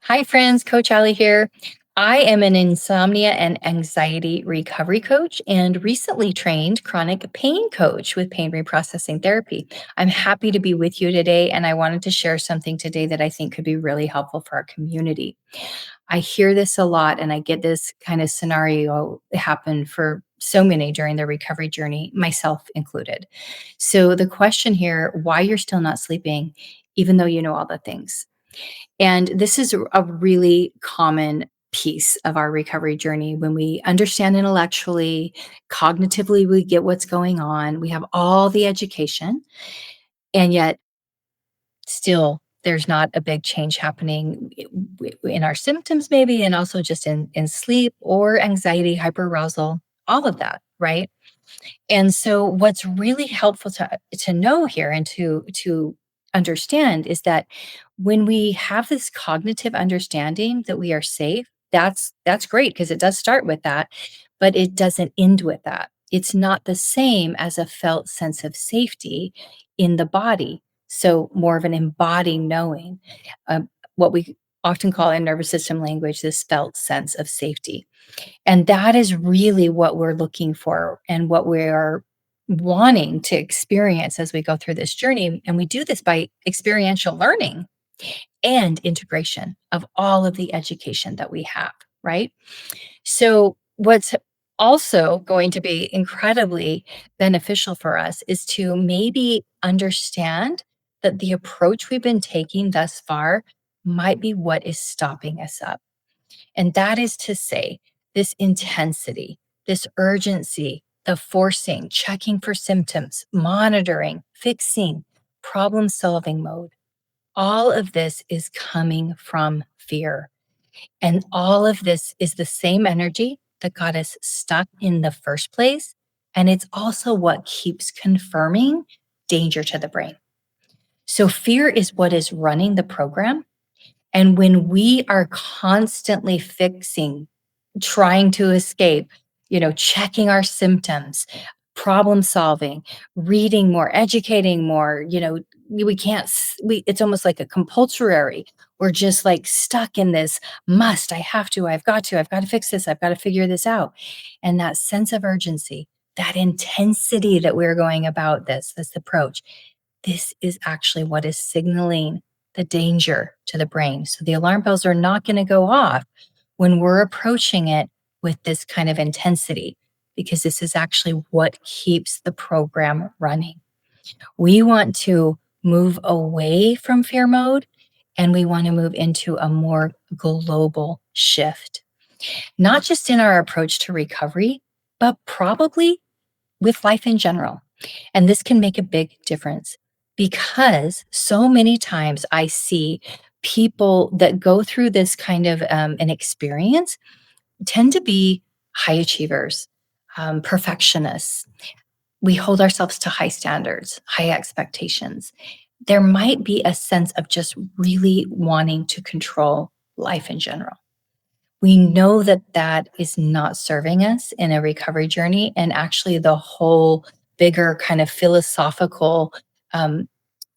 Hi, friends. Coach Ali here. I am an insomnia and anxiety recovery coach and recently trained chronic pain coach with pain reprocessing therapy. I'm happy to be with you today, and I wanted to share something today that I think could be really helpful for our community. I hear this a lot, and I get this kind of scenario happen for so many during their recovery journey, myself included. So, the question here, why you're still not sleeping, even though you know all the things? And this is a really common piece of our recovery journey when we understand intellectually, cognitively, we get what's going on, we have all the education, and yet still there's not a big change happening in our symptoms, maybe, and also just in sleep or anxiety, hyperarousal, all of that, right? And so what's really helpful to know here and to understand is that when we have this cognitive understanding that we are safe, that's great because it does start with that, but it doesn't end with that. It's not the same as a felt sense of safety in the body. So more of an embodied knowing, what we often call in nervous system language, this felt sense of safety. And that is really what we're looking for and what we are wanting to experience as we go through this journey. And we do this by experiential learning and integration of all of the education that we have, right? So, what's also going to be incredibly beneficial for us is to maybe understand that the approach we've been taking thus far might be what is stopping us up. And that is to say, this intensity, this urgency, the forcing, checking for symptoms, monitoring, fixing, problem solving mode, all of this is coming from fear. And all of this is the same energy that got us stuck in the first place. And it's also what keeps confirming danger to the brain. So, fear is what is running the program. And when we are constantly fixing, trying to escape, checking our symptoms, problem solving, reading more, educating more, we can't, it's almost like a compulsory. We're just like stuck in this must, I've got to fix this, I've got to figure this out. And that sense of urgency, that intensity that we're going about this approach, this is actually what is signaling the danger to the brain. So the alarm bells are not going to go off when we're approaching it with this kind of intensity, because this is actually what keeps the program running. We want to move away from fear mode and we want to move into a more global shift, not just in our approach to recovery, but probably with life in general. And this can make a big difference because so many times I see people that go through this kind of an experience tend to be high achievers, perfectionists. We hold ourselves to high standards, high expectations. There might be a sense of just really wanting to control life in general. We know that that is not serving us in a recovery journey. And actually, the whole bigger kind of philosophical um,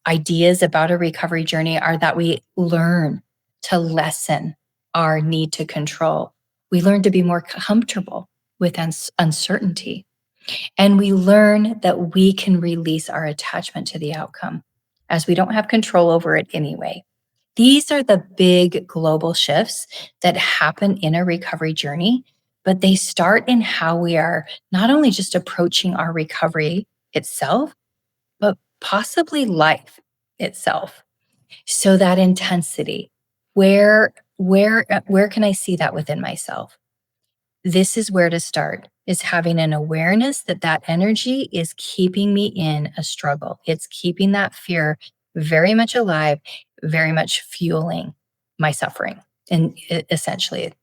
ideas about a recovery journey are that we learn to lessen our need to control. We learn to be more comfortable with uncertainty. And we learn that we can release our attachment to the outcome as we don't have control over it anyway. These are the big global shifts that happen in a recovery journey, but they start in how we are not only just approaching our recovery itself, but possibly life itself. So that intensity, where can I see that within myself? This is where to start, is having an awareness that that energy is keeping me in a struggle. It's keeping that fear very much alive, very much fueling my suffering, and essentially.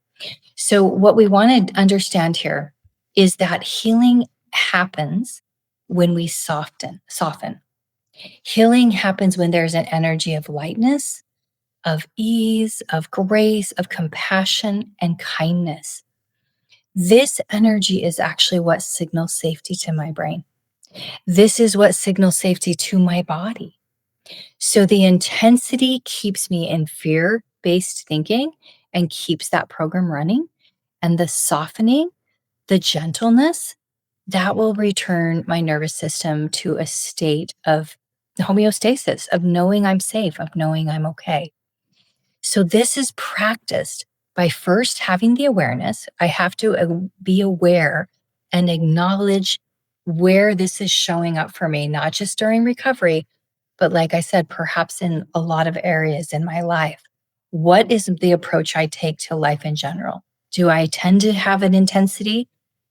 So what we want to understand here is that healing happens when we soften. Healing happens when there's an energy of lightness, of ease, of grace, of compassion, and kindness. This energy is actually what signals safety to my brain. This is what signals safety to my body. So the intensity keeps me in fear based thinking and keeps that program running, and the softening, the gentleness, that will return my nervous system to a state of homeostasis, of knowing I'm safe, of knowing I'm okay. So this is practiced by first having the awareness. I have to be aware and acknowledge where this is showing up for me, not just during recovery, but like I said, perhaps in a lot of areas in my life. What is the approach I take to life in general? Do I tend to have an intensity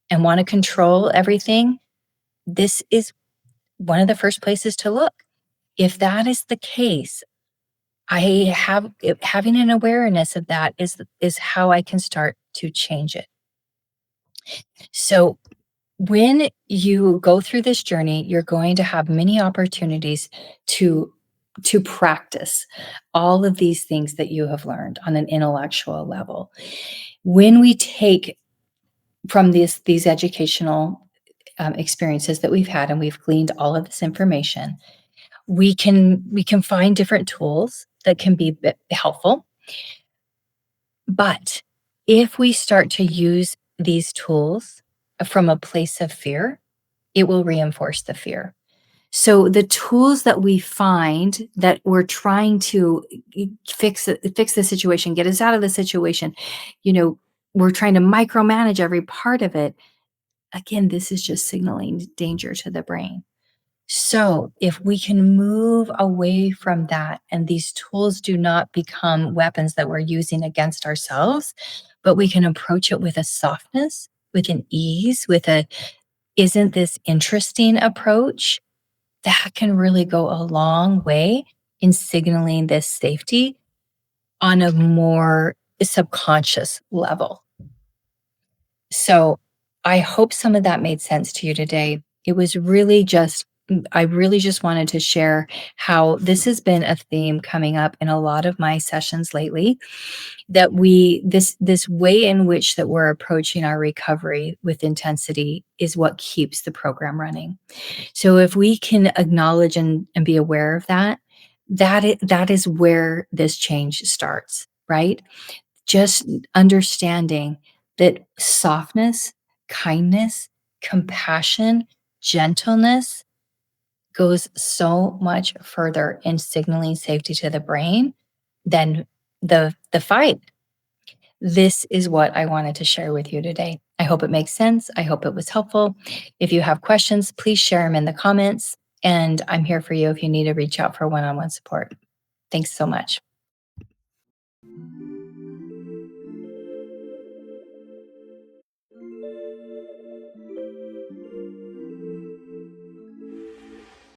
and want to control everything? This is one of the first places to look. If that is the case, having an awareness of that is how I can start to change it. So when you go through this journey, you're going to have many opportunities to to practice all of these things that you have learned on an intellectual level. When we take from these educational experiences that we've had and we've gleaned all of this information, we can find different tools that can be helpful. But if we start to use these tools from a place of fear, it will reinforce the fear. So the tools that we find that we're trying to fix the situation, get us out of the situation, you know, we're trying to micromanage every part of it. Again, this is just signaling danger to the brain. So, if we can move away from that and these tools do not become weapons that we're using against ourselves, but we can approach it with a softness, with an ease, with a isn't this interesting approach, that can really go a long way in signaling this safety on a more subconscious level. So I hope some of that made sense to you today. It was really just, I really just wanted to share how this has been a theme coming up in a lot of my sessions lately, that this way in which that we're approaching our recovery with intensity is what keeps the program running. So if we can acknowledge and be aware of that, that is where this change starts, right? Just understanding that softness, kindness, compassion, gentleness goes so much further in signaling safety to the brain than the fight. This is what I wanted to share with you today. I hope it makes sense. I hope it was helpful. If you have questions, please share them in the comments. And I'm here for you if you need to reach out for one on one support. Thanks so much.